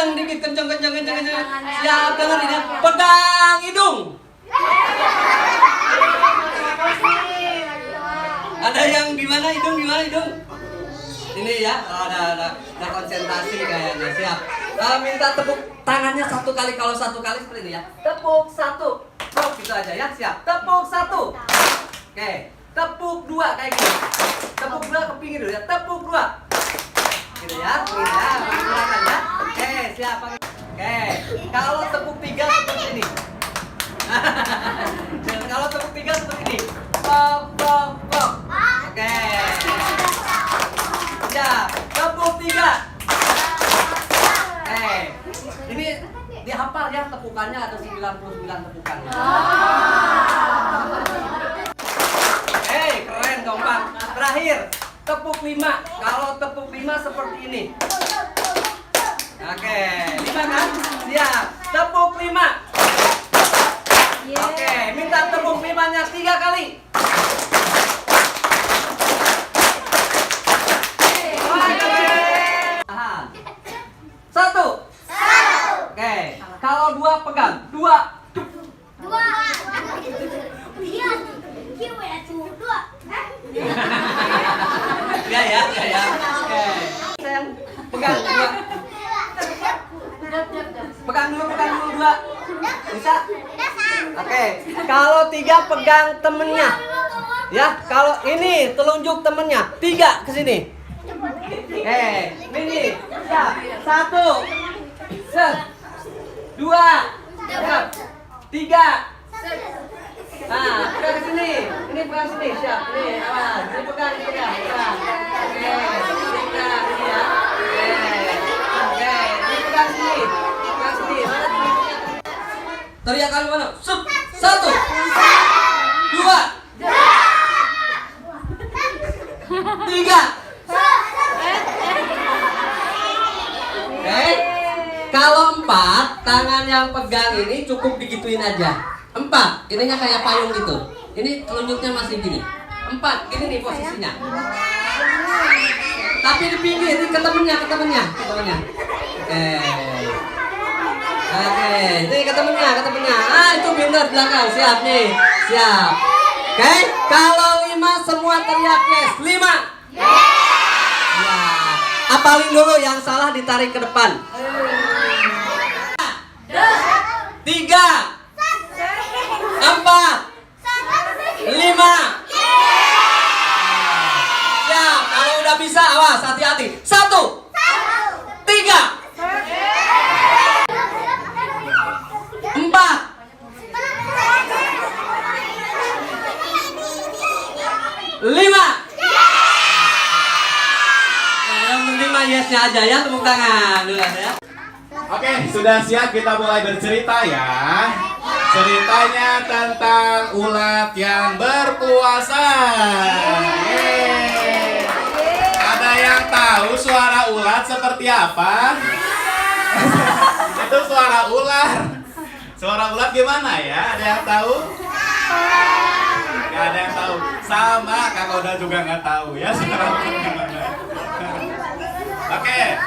kencang dikit, kencang. Siap, dengar ini. Pegang hidung. Ada yang di mana hidung? Ini ya, ada konsentrasi kayaknya. Siap. Minta tepuk tangannya satu kali. Kalau satu kali seperti ini ya. Tepuk satu. Tepuk gitu aja ya. Siap. Tepuk satu. Oke. Tepuk dua kayak gini. Tepuk dua ke pinggir dulu ya. Tepuk dua. Gitu ya. Menggunakan ya. Oke, siap. Oke. Kalau tepuk tiga seperti ini. Kalau tepuk tiga seperti ini. Pop. Oke. Ya, tepuk tiga. Ini dihafal ya tepukannya, ada 99 tepukannya. Keren kompak. Terakhir, tepuk 5. Kalau tepuk 5 seperti ini. Oke, 5 kan? Siap. Tepuk 5. Oke, minta tepuk 5-nya 3 kali. Satu. Oke, kalau 2 pegang. 2. Ya. Oke. Sayang, pegang 2. Pegang dulu 2. Bisa? Oke. Kalau 3 pegang temennya. Ya, kalau ini telunjuk temennya. 3 ke sini. Ini. Siap. 1. Set. 2. Siap. 3. Nah, pegang ke sini. Ini pegang sini. Siap. Ini awas. Ini pegang. Oke. Pegang ini ya. Oke. Ini pegang sini. Pegang sini. Teriakan mana? 1. 2. 3. Kalau 4, tangan yang pegang ini cukup digituin aja. 4, ininya kayak payung gitu. Ini telunjuknya masih gini. 4, gini nih posisinya. Tapi di pinggir, ini ke temennya. Oke, ini ke temennya. Itu pindah belakang, siap nih. Siap. Oke, kalau 5 semua teriak yes. 5. Ya. Apalin dulu, yang salah ditarik ke depan. 3, 4, 5. Ya, kalau udah bisa, awas, hati-hati. 1, 3, 4, 5. Yang penting mah yesnya aja ya, tepuk tangan dulu ya. Oke, sudah siap, kita mulai bercerita ya. Ceritanya tentang ulat yang berpuasa. Yeay. Ada yang tahu suara ulat seperti apa? Itu suara ular. Suara ulat gimana ya? Ada yang tahu? Gak ada yang tahu. Sama, Kak Oda juga nggak tahu ya suara ulat gimana. Oke.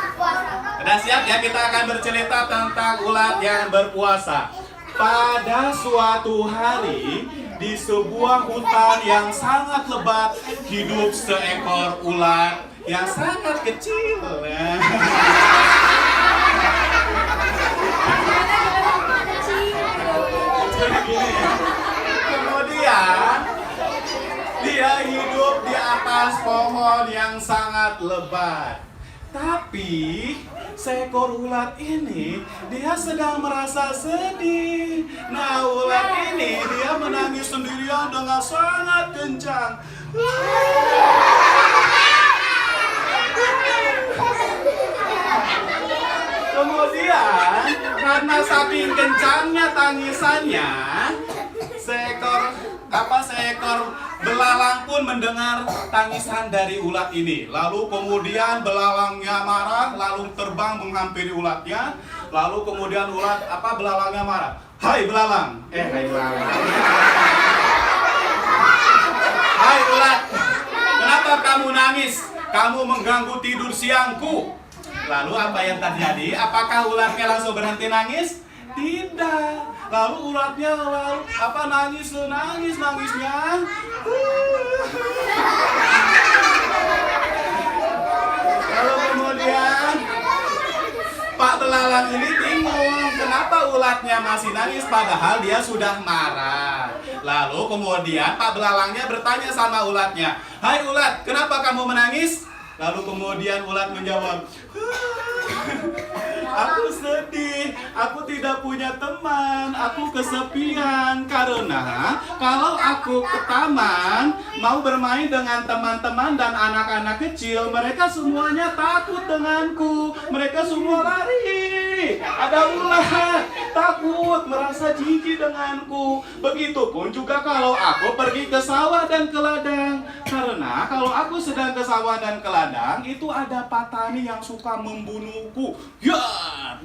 Sudah siap ya, kita akan bercerita tentang ulat yang berpuasa. Pada suatu hari di sebuah hutan yang sangat lebat hidup seekor ulat yang sangat kecil. Kemudian dia hidup di atas pohon yang sangat lebat. Tapi seekor ulat ini dia sedang merasa sedih. Nah, ulat ini dia menangis sendirian dengan sangat kencang. Kemudian karena saking kencangnya tangisannya, seekor belalang pun mendengar tangisan dari ulat ini. Lalu kemudian belalangnya marah, lalu terbang menghampiri ulatnya. Lalu kemudian belalangnya marah. Hai belalang. Hai belalang. Hai ulat. Kenapa kamu nangis? Kamu mengganggu tidur siangku. Lalu apa yang terjadi? Apakah ulatnya langsung berhenti nangis? Tidak. Lalu ulatnya nangisnya. Lalu kemudian Pak belalang ini bingung, kenapa ulatnya masih nangis padahal dia sudah marah. Lalu kemudian Pak belalangnya bertanya sama ulatnya, "Hai ulat, kenapa kamu menangis?" Lalu kemudian ulat menjawab, "Aku sedih, aku tidak punya teman, aku kesepian karena kalau aku ke taman mau bermain dengan teman-teman dan anak-anak kecil, mereka semuanya takut denganku, mereka semua lari. Ada ulat, takut, merasa jijik denganku. Begitupun juga kalau aku pergi ke sawah dan ke ladang, karena kalau aku sedang ke sawah dan ke ladang itu ada petani yang suka membunuhku. Ya,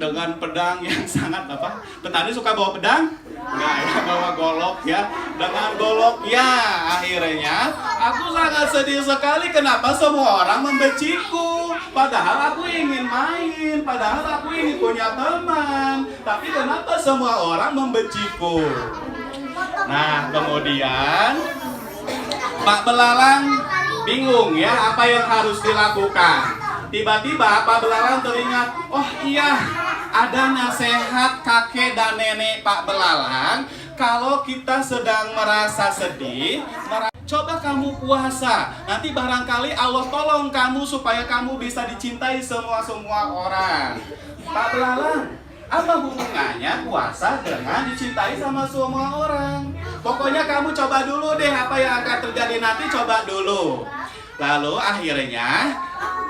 dengan pedang yang sangat apa? Petani suka bawa pedang? Enggak ya, bawa golok ya. Dengan golok ya, akhirnya aku sangat sedih sekali. Kenapa semua orang membenciku? Padahal aku ingin main, padahal aku ingin punya teman. Tapi kenapa semua orang membenciku? Nah, kemudian Pak belalang bingung ya apa yang harus dilakukan. Tiba-tiba Pak belalang teringat, oh iya, ada nasihat kakek dan nenek Pak belalang. Kalau kita sedang merasa sedih, coba kamu puasa. Nanti barangkali Allah tolong kamu supaya kamu bisa dicintai semua orang. Pak belalang, apa hubungannya puasa dengan dicintai sama semua orang? Pokoknya kamu coba dulu deh, apa yang akan terjadi nanti coba dulu. Lalu akhirnya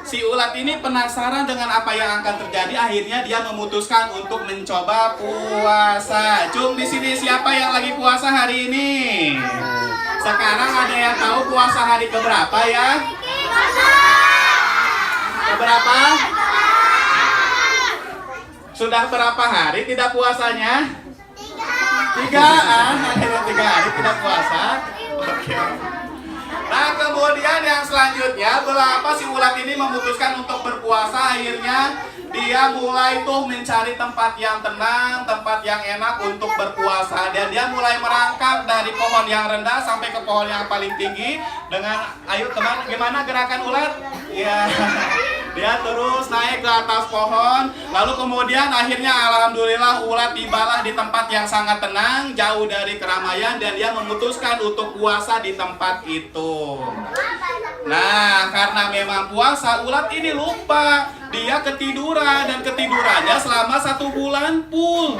si ulat ini penasaran dengan apa yang akan terjadi. Akhirnya dia memutuskan untuk mencoba puasa. Cung, di sini siapa yang lagi puasa hari ini? Sekarang ada yang tahu puasa hari keberapa ya? Keberapa? Sudah berapa hari tidak puasanya? 3. Akhirnya 3 hari tidak puasa. Oke. Nah, kemudian yang selanjutnya, berapa si ulat ini memutuskan untuk berpuasa. Akhirnya dia mulai tuh mencari tempat yang tenang, tempat yang enak untuk berpuasa. Dan dia mulai merangkak dari pohon yang rendah sampai ke pohon yang paling tinggi. Dengan, ayo teman, gimana gerakan ulat? Ya, dia terus naik ke atas pohon. Lalu kemudian akhirnya alhamdulillah ulat tibalah di tempat yang sangat tenang, jauh dari keramaian, dan dia memutuskan untuk puasa di tempat itu. Nah, karena memang puasa, ulat ini lupa. Dia ketiduran, dan ketidurannya selama 1 bulan full.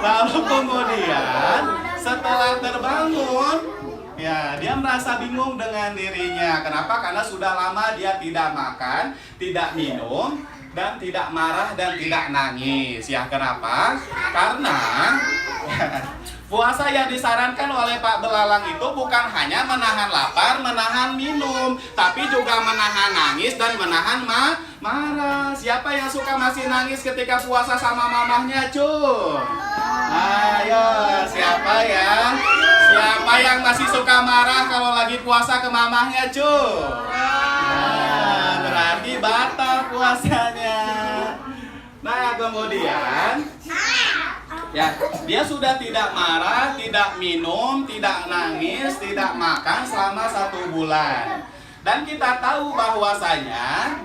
Lalu kemudian setelah terbangun, ya, dia merasa bingung dengan dirinya. Kenapa? Karena sudah lama dia tidak makan, tidak minum, dan tidak marah dan tidak nangis. Ya, kenapa? Karena puasa yang disarankan oleh Pak belalang itu bukan hanya menahan lapar, menahan minum, tapi juga menahan nangis dan menahan marah. Siapa yang suka masih nangis ketika puasa sama mamahnya, cuy? Ayo, siapa ya? Siapa yang masih suka marah kalau lagi puasa ke mamahnya, cuy? Nah, berarti batal puasanya. Nah, kemudian ya, dia sudah tidak marah, tidak minum, tidak nangis, tidak makan selama 1 bulan. Dan kita tahu bahwasanya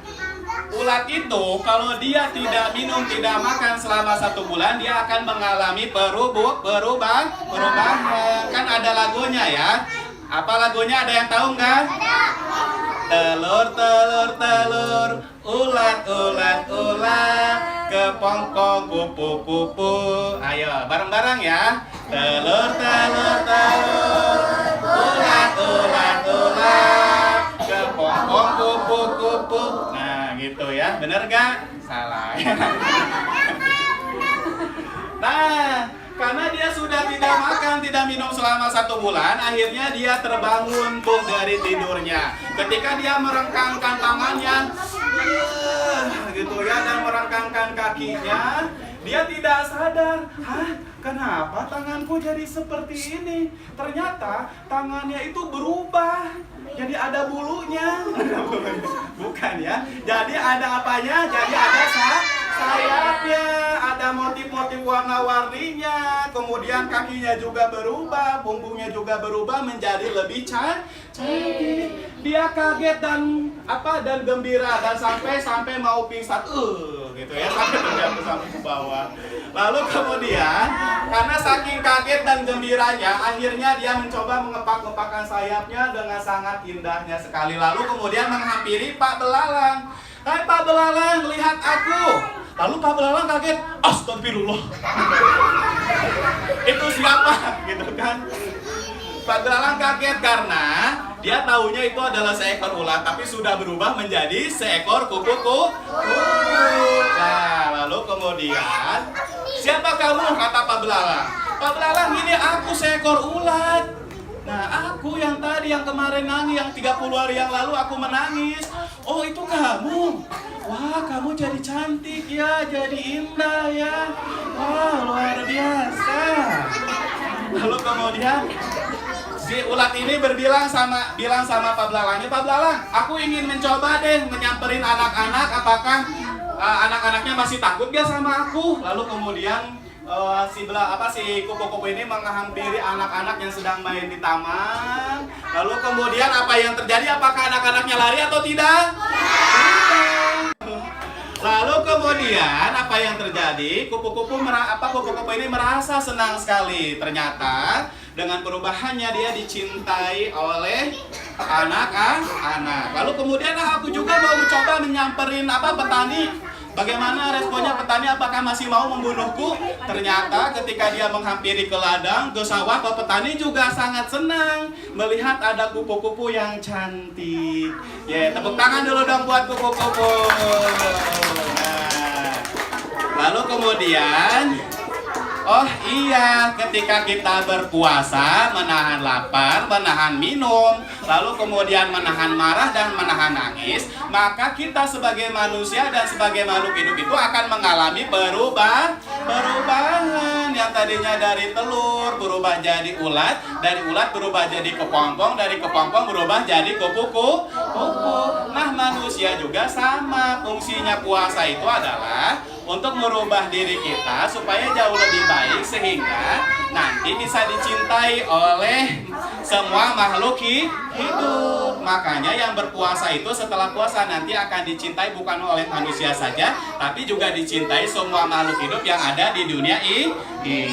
ulat itu kalau dia tidak minum, tidak makan selama 1 bulan, dia akan mengalami perubahan. Kan ada lagunya ya. Apa lagunya, ada yang tahu nggak? Telur, telur, telur, ulat, ulat, ulat, kepongkong, kupu-kupu. Ayo, bareng-bareng ya. Telur, telur, telur, ulat, ulat, ulat, kepongkong, kupu-kupu. Nah, gitu ya. Bener nggak? Salah. Nah, karena dia sudah tidak makan, tidak minum selama 1 bulan, akhirnya dia terbangun tuh dari tidurnya. Ketika dia merengkangkan tangannya, gitu ya, dan merengkangkan kakinya, dia tidak sadar, kenapa tanganku jadi seperti ini? Ternyata tangannya itu berubah. Jadi ada bulunya. Bukan ya. Jadi ada apanya? Jadi ada sayapnya, ada motif-motif warna-warninya. Kemudian kakinya juga berubah, punggungnya juga berubah menjadi lebih cantik. Dia kaget dan gembira dan sampai mau pingsan. Gitu ya, sampai terjatuh sampai ke bawah. Lalu kemudian karena saking kaget dan gembiranya, akhirnya dia mencoba mengepak-ngepakkan sayapnya dengan sangat indahnya sekali. Lalu kemudian menghampiri Pak Belalang. Hai Pak Belalang, lihat aku. Lalu Pak Belalang kaget, astagfirullah. Itu siapa? Gitu kan. Pak Belalang kaget karena dia tahunya itu adalah seekor ulat, tapi sudah berubah menjadi seekor kupu-kupu. Nah, lalu kemudian, siapa kamu? Kata Pak Belalang. Pak Belalang, ini aku seekor ulat. Nah, aku yang kemarin nangis, yang 30 hari yang lalu aku menangis. Oh, itu kamu. Wah, kamu jadi cantik ya, jadi indah ya. Wah, luar biasa. Lalu kemudian si ulat ini bilang sama Pak Belalang, Pak Belalang, aku ingin mencoba deh menyamperin anak-anak, apakah anak-anaknya masih takut gak sama aku? Lalu kemudian si kupu-kupu ini menghampiri anak-anak yang sedang main di taman. Lalu kemudian apa yang terjadi? Apakah anak-anaknya lari atau tidak? Lalu kemudian apa yang terjadi? Kupu-kupu ini merasa senang sekali. Ternyata dengan perubahannya dia dicintai oleh anak-anak. Lalu kemudian aku juga mau mencoba menyamperin petani. Bagaimana responnya petani? Apakah masih mau membunuhku? Ternyata ketika dia menghampiri ke ladang, ke sawah, petani juga sangat senang melihat ada kupu-kupu yang cantik. Ya, tepuk tangan dulu dong buat kupu-kupu. Nah, lalu kemudian, oh iya, ketika kita berpuasa, menahan lapar, menahan minum, lalu kemudian menahan marah dan menahan nangis, maka kita sebagai manusia dan sebagai makhluk hidup itu akan mengalami perubahan. Yang tadinya dari telur berubah jadi ulat, dari ulat berubah jadi kepompong, dari kepompong berubah jadi kupu-kupu. Nah, manusia juga sama. Fungsinya puasa itu adalah untuk merubah diri kita supaya jauh lebih baik, sehingga nanti bisa dicintai oleh semua makhluk hidup. Makanya yang berpuasa itu setelah puasa nanti akan dicintai bukan oleh manusia saja, tapi juga dicintai semua makhluk hidup yang ada di dunia ini.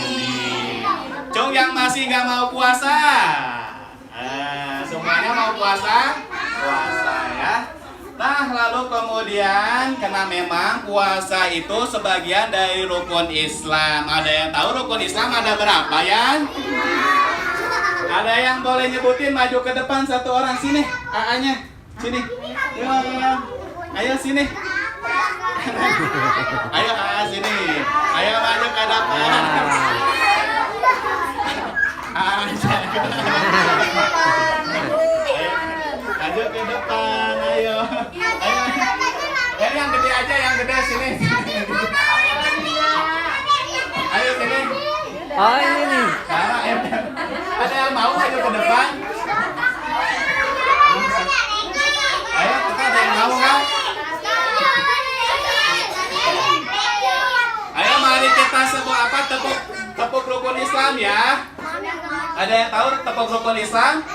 Cung yang masih nggak mau puasa, semuanya mau puasa? Puasa ya. Nah, lalu kemudian karena memang puasa itu sebagian dari rukun Islam. Ada yang tahu rukun Islam ada berapa ya? Ada yang boleh nyebutin, maju ke depan satu orang, sini, AA-nya, sini. Ayo sini. Ayo AA sini. Ayo maju ke depan. Maju ke depan, ayo. Ayo yang gede aja, yang gede sini. Ayo sini. Oh, ini nih. Ada yang mau maju ke depan? Ayo, kita ada yang mau nggak? Ayo mari kita sebuah tepuk rukun Islam ya. Ada yang tahu tepuk rukun Islam?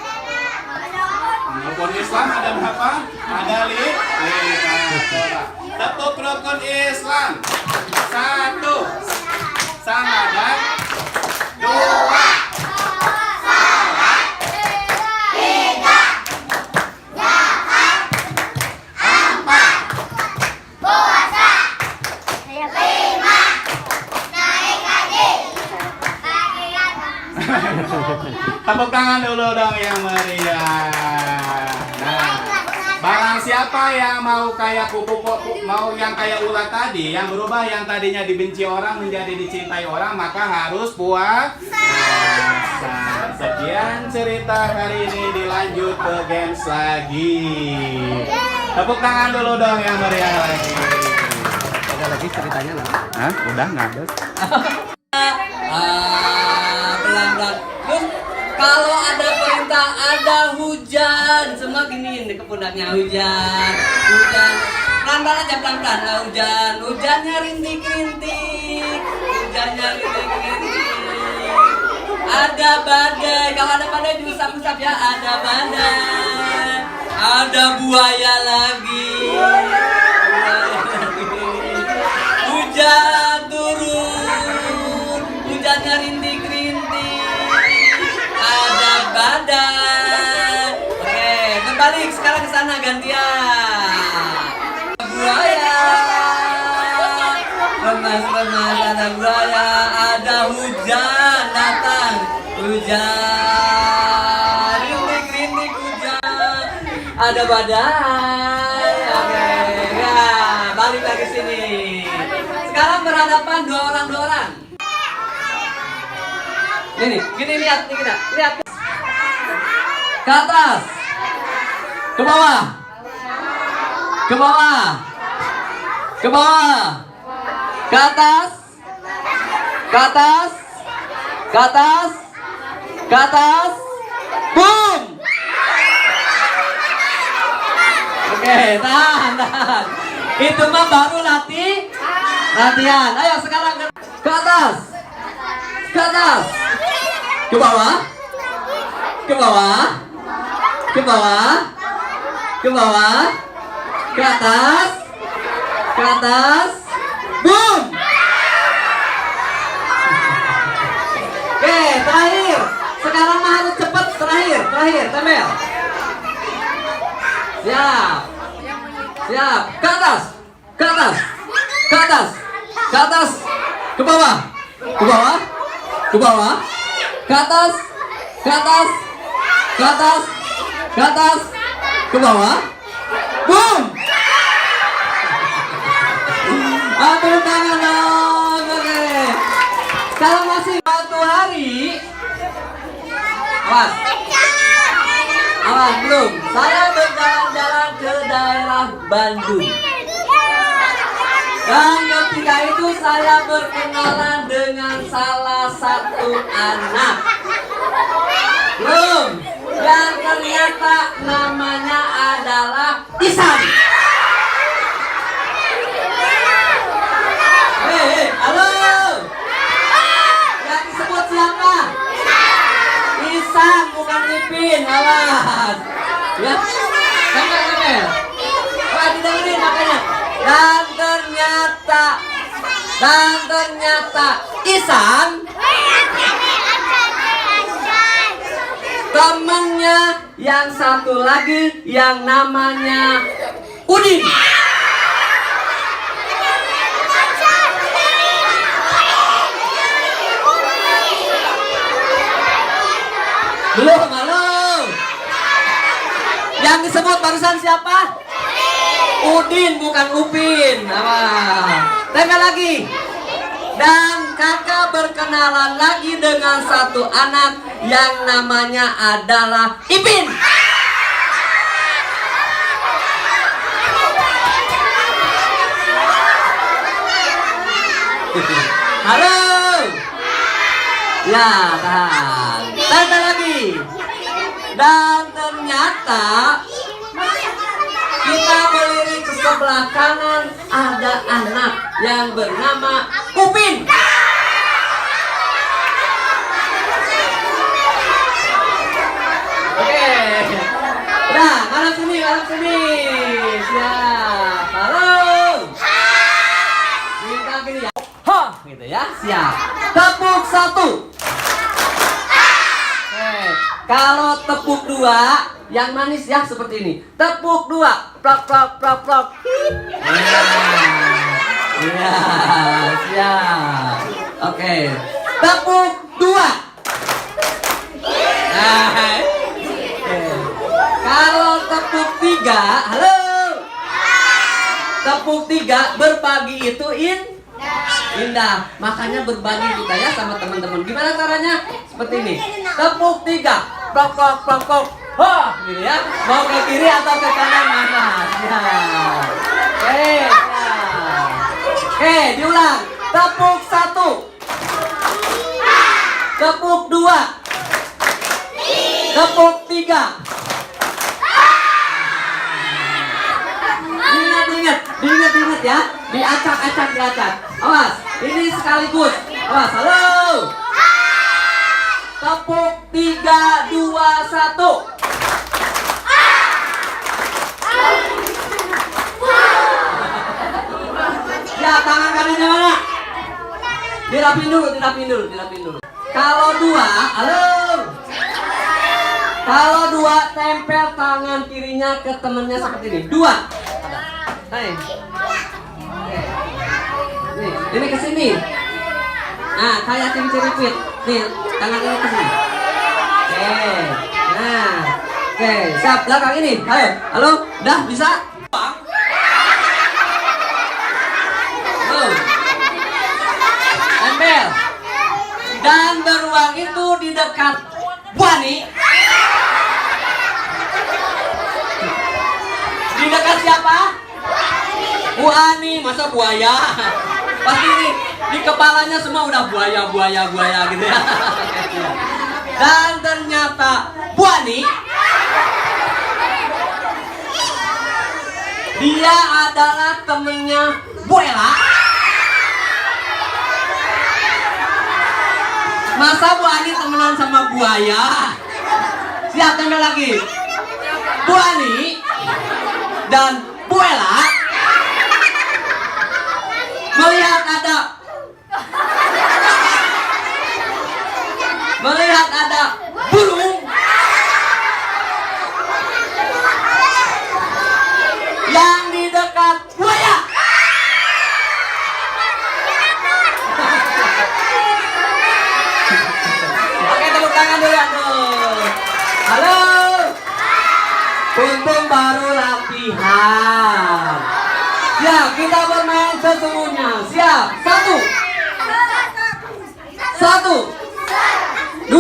Rukun Islam ada berapa? Ada 5. Tepuk rukun Islam. 1. Syahadat. 2. Salat. 3. Zakat. 4. Puasa. 5. Naik haji. Tepuk tangan dulu dong yang meriah. Nah, barang siapa yang mau kayak kupu-kupu, mau yang kayak ulat tadi, yang berubah yang tadinya dibenci orang menjadi dicintai orang, maka harus puasa. Sekian cerita hari ini, dilanjut ke games lagi. Tepuk tangan dulu dong yang meriah lagi. Ada lagi ceritanya lah. Hah? Udah nggak ada. Pelan-pelan. Terus kalau ada perintah, ada hujan, hujan, semua giniin di pundaknya hujan, hujan. Pelan-pelan aja pelan-pelan. Hujan, hujannya rintik-rintik, hujannya rintik-rintik. Ada badai, kalau ada badai diusap-usap ya. Ada badai, ada buaya lagi. Hujan turun, hujannya rintik-rintik. Ada badai. Oke, berbalik sekarang ke sana gantian. Buaya, remas-remas ada buaya, ada hujan datang, hujan, rintik-rintik hujan, ada badai. Oke, ya, balik lagi sini. Sekarang berhadapan dua orang. Gini lihat, nih kita lihat ke atas, ke bawah, ke bawah, ke bawah, ke atas, ke atas, ke atas, ke atas, boom. Oke, tahan. Itu mah baru latihan. Ayo sekarang ke atas, ke atas, ke bawah, ke bawah, ke bawah, ke bawah, ke atas, boom. Oke, terakhir. Sekarang mah harus cepat. Terakhir, Temel. Siap. Ke atas, ke atas, ke atas, ke atas, ke bawah, ke bawah, ke bawah, ke atas, ke atas, ke atas, ke atas, ke bawah, boom. Ambil tangan dong. Oke. Kalau masih satu hari, awas belum. Saya berjalan-jalan ke daerah Bandung. Dan ketika itu saya berkenalan dengan salah satu anak. Belum. Yang ternyata namanya adalah Isan. Hei, halo. Yang disebut siapa? Isan, bukan Ipin. Awas. Ya. Sampai. Wah, didengerin makanya. Dan ternyata Isan temennya yang satu lagi yang namanya Udin. Belum, halo. Yang disebut barusan siapa? Udin, bukan Upin. Tembak lagi. Dan kakak berkenalan lagi dengan satu anak yang namanya adalah Ipin. Halo. Ya, tahan. Tembak lagi. Dan ternyata kita melirik ke sebelah kanan, ada anak yang bernama Upin. Oke. Nah, kanan sini. Siap. Halo. Minta gini ya. Ha, gitu ya. Siap. Tepuk 1. Kalau tepuk 2 yang manis ya seperti ini. Tepuk 2, plok. Ya, siap. Oke. Tepuk 2. Nah. Kalau tepuk 3, halo. Tepuk 3 berbagi itu indah. Makanya berbagi kita ya sama teman-teman. Gimana caranya? Seperti ini. Tepuk 3, plok. Wah, gitu ya. Mau ke kiri atau ke kanan mana? Ya. Oke, diulang. Tepuk 1. Tepuk 2. Tepuk 3. diingat ya. Diacak. Awas, ini sekaligus. Awas, halo. Tepuk 3, 2, 1. Ya, tangan kanannya mana? Dirapin dulu. Kalau 2, halo. Kalau 2, tempel tangan kirinya ke temennya seperti ini. 2. Nih, ini ke sini. Nah, kayak cincin-cincin. Nih, tangan ini ke sini. Oke. Nah. Oke, siap. Belakang ini. Ayo. Halo, udah bisa? Tempel. Dan beruang itu di dekat Buani. Di dekat siapa? Buani. Masa buaya? Pasti di kepalanya semua udah buaya gitu ya. Dan ternyata Buani, dia adalah temennya Buela. Masa Buani temenan sama buaya? Siap, tempel lagi. Buani dan Buela melihat ada burung yang di dekat buaya. Oke, tepuk tangan dulu aduh. Halo. Untung baru latihan. Siap, kita bermain sesungguhnya. Siap, 1, 2,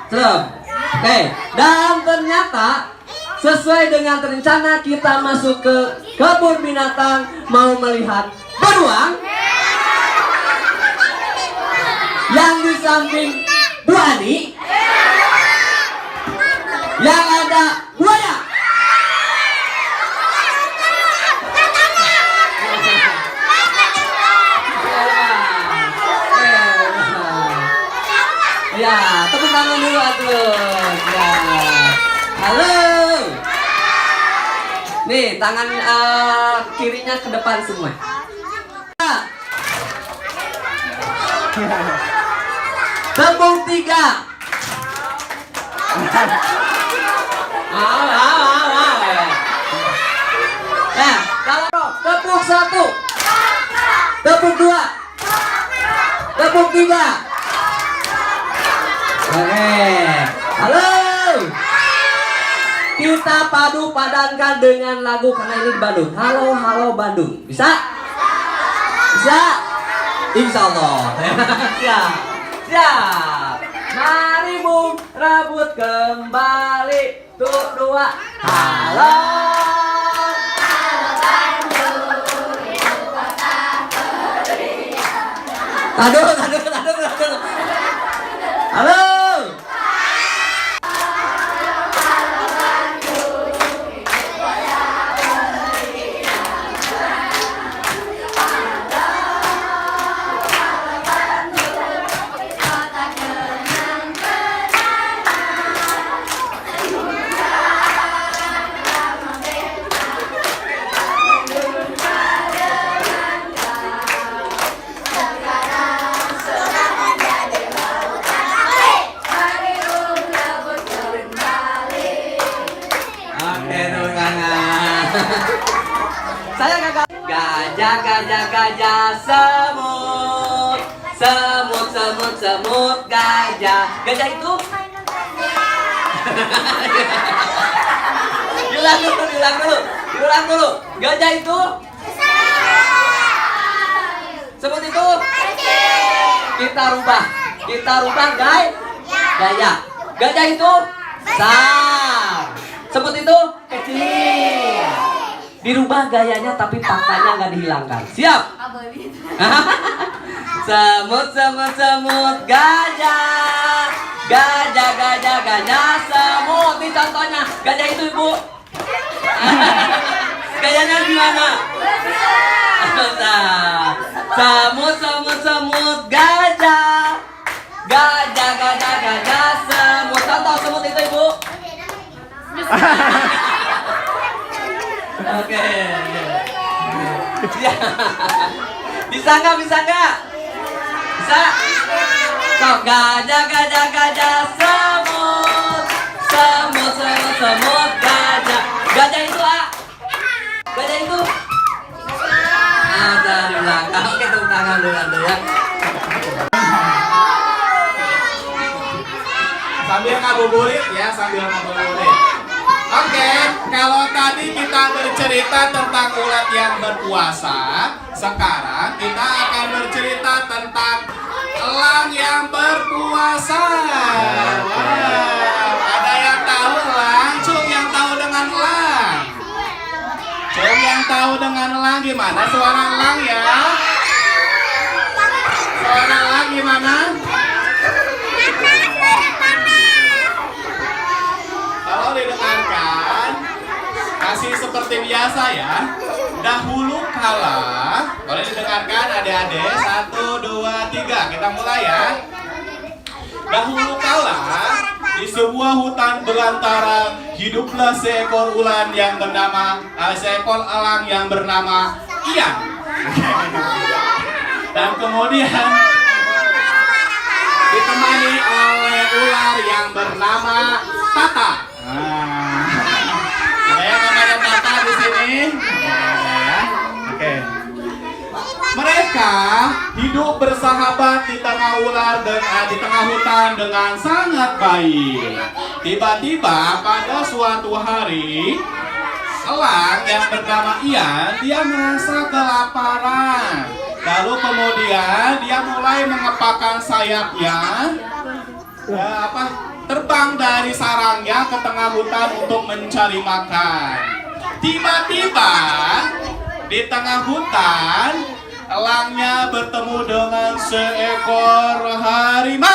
serem. Oke, dan ternyata sesuai dengan rencana kita masuk ke kebun binatang mau melihat beruang yang di samping Buani yang ada buaya. Ya, tepuk tangan dulu atuh. Ya. Halo. Nih, tangan kirinya ke depan semua. Tepuk 3. Ya, kalau tepuk 1. Tepuk 2. Tepuk 3. Oke, halo. Kita padu padankan dengan lagu karena ini di Bandung. Halo, halo Bandung. Bisa? Bisa? Insya Allah. Siap. Siap. Mari bung rambut kembali. Tuh 2. Halo. Aduh. Halo. Saya gagal. Gajah semut gajah. Gajah itu diulang dulu. Gajah itu semut itu kita rubah gajah. Gajah itu besar. Semut itu kecil. Dirubah gayanya tapi faktanya nggak dihilangkan. Siap? Semut gajah. Gajah semut. Ini contohnya. Gajah itu ibu. Gajah gajahnya gimana? Semut, semut, semut, gajah. Gajah, gajah, gajah, semut. Contoh semut itu ibu. Oke. Ya. Bisa nggak? Bisa nggak? Bisa. Sok gajah, gajah, gajah, semut. Semut, semut, semut, gajah. Gajah itu A. Gajah itu. Dari belakang. Oke, tepuk tangan dulu ya. Sambil ngabuburit ya, sambil ngabuburit. Oke, kalau tadi kita bercerita tentang ulat yang berpuasa, sekarang kita akan bercerita tentang elang yang berpuasa. Wow, ada yang tahu elang? Cung yang tahu dengan elang. Cung yang tahu dengan elang gimana? Suara elang ya. Suara elang gimana? Kalau didengarkan, kasih seperti biasa ya. Dahulu kala, boleh didengarkan adik-adik. 1, 2, 3, kita mulai ya. Dahulu kala, di sebuah hutan belantara hiduplah seekor elang yang bernama Ian. Dan kemudian ditemani oleh ular yang bernama Tata. Ada yang namanya Tata di sini? Oke. Mereka hidup bersahabat di tengah di tengah hutan dengan sangat baik. Tiba-tiba pada suatu hari, elang yang bernama Ian, dia merasa kelaparan. Lalu kemudian dia mulai mengepakkan sayapnya, terbang dari sarangnya ke tengah hutan untuk mencari makan. Tiba-tiba di tengah hutan, elangnya bertemu dengan seekor harimau.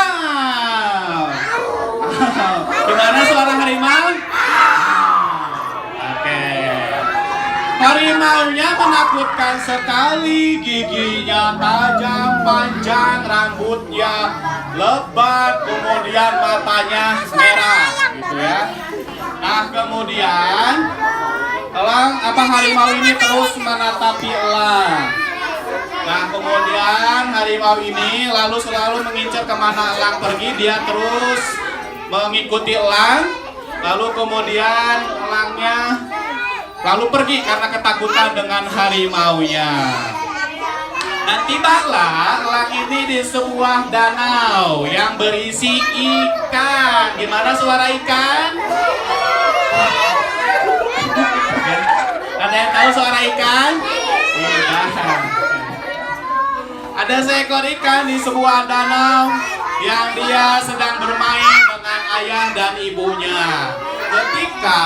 Gimana suara harimau? Oke. Harimaunya menakutkan sekali, giginya tajam, panjang, rambutnya lebat, kemudian matanya merah, gitu ya. Nah, kemudian harimau ini terus menatapi elang. Nah, kemudian harimau ini lalu selalu mengincar kemana elang pergi, dia terus mengikuti elang. Lalu kemudian elangnya lalu pergi karena ketakutan dengan harimaunya. Dan tibalah elang ini di sebuah danau yang berisi ikan. Gimana suara ikan? Ada yang tahu suara ikan? Tidak. Ada seekor ikan di sebuah danau yang dia sedang bermain dengan ayah dan ibunya. Ketika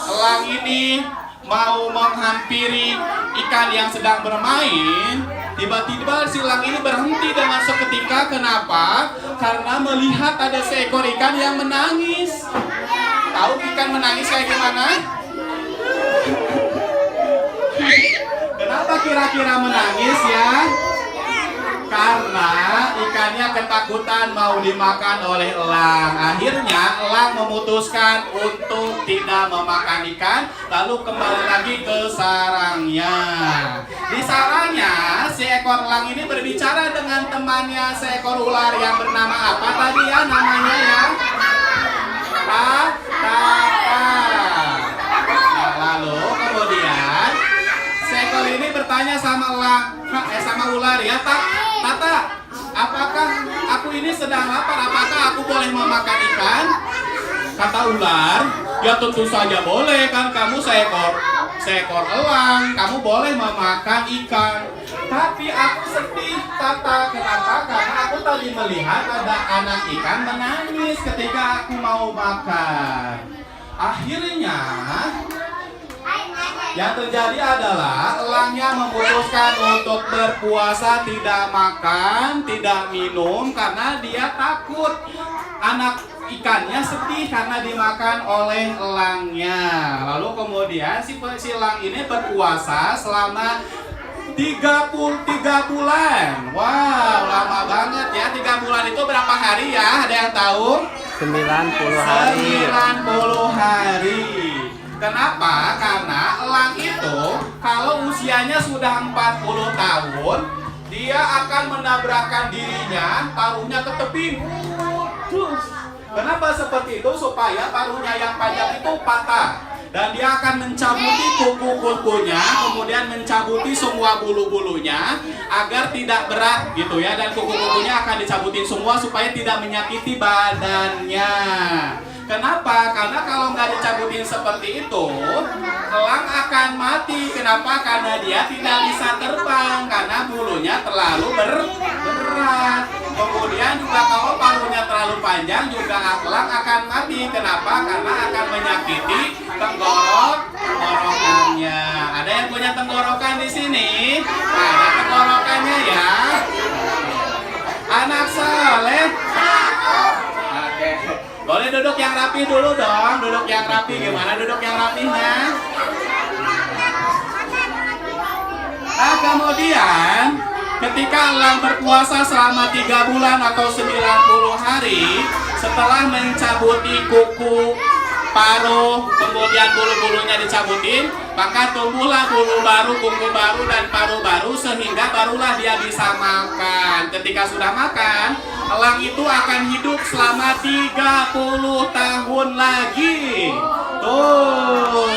elang ini mau menghampiri ikan yang sedang bermain, tiba-tiba si elang ini berhenti dengan seketika. Kenapa? Karena melihat ada seekor ikan yang menangis. Tahu ikan menangis kayak gimana? Kenapa kira-kira menangis ya? Karena ikannya ketakutan mau dimakan oleh elang. Akhirnya elang memutuskan untuk tidak memakan ikan, lalu kembali lagi ke sarangnya. Di sarangnya, si ekor elang ini berbicara dengan temannya seekor ular yang bernama apa tadi ya namanya ya? Tata. Nah, lalu kemudian seekor ini bertanya sama ular ya, Tata, apakah aku ini sedang lapar? Apakah aku boleh memakan ikan? Kata ular, ya tentu saja boleh, kan kamu seekor elang, kamu boleh memakan ikan. Tapi aku sedih, Tata. Kenapa? Karena aku tadi melihat ada anak ikan menangis ketika aku mau makan. Akhirnya Yang terjadi adalah elangnya memutuskan untuk berpuasa, tidak makan, tidak minum karena dia takut anak ikannya sedih karena dimakan oleh elangnya. Lalu kemudian si elang ini berpuasa selama 33 bulan. Wow, lama banget ya. 3 bulan itu berapa hari ya? Ada yang tahu? 90 hari. 90 hari. Kenapa? Karena elang itu kalau usianya sudah 40 tahun, dia akan menabrakkan dirinya, paruhnya ke tebing. Kenapa seperti itu? Supaya paruhnya yang panjang itu patah. Dan dia akan mencabuti kuku-kukunya, kemudian mencabuti semua bulu-bulunya agar tidak berat gitu ya. Dan kuku-kukunya akan dicabutin semua supaya tidak menyakiti badannya. Kenapa? Karena kalau nggak dicabutin seperti itu, elang akan mati. Kenapa? Karena dia tidak bisa terbang karena bulunya terlalu berat. Kemudian juga kalau paruhnya terlalu panjang juga elang akan mati. Kenapa? Karena akan menyakiti tenggorokannya. Ada yang punya tenggorokan di sini? Ada tenggorokannya ya. Anak soleh. Oke. Boleh duduk yang rapi dulu dong. Duduk yang rapi. Gimana duduk yang rapinya? Nah, kemudian ketika elang berpuasa selama 3 bulan atau 90 hari, setelah mencabuti kuku, paruh, kemudian bulu-bulunya dicabutin, maka tumbuhlah bulu baru, kuku baru, dan paruh baru sehingga barulah dia bisa makan. Ketika sudah makan, elang itu akan hidup selama 30 tahun lagi. Tuh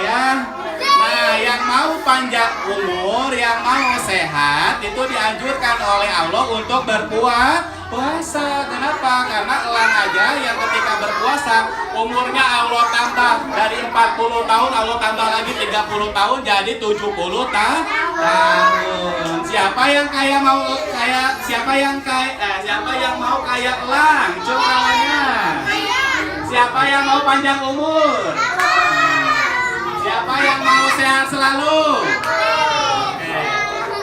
ya. Nah, yang mau panjang umur, yang mau sehat, itu dianjurkan oleh Allah untuk berpuasa. Kenapa? Karena elang aja yang ketika berpuasa, umurnya Allah tambah dari 40 tahun, Allah tambah lagi 30 tahun, jadi 70 tahun. Siapa yang mau kaya elang? Coba tangannya. Siapa yang mau panjang umur? Siapa yang mau sehat selalu?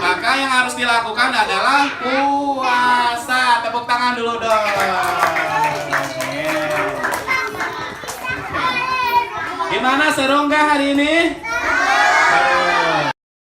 Maka yang harus dilakukan adalah puasa. Tepuk tangan dulu dong. Gimana, seru nggak hari ini?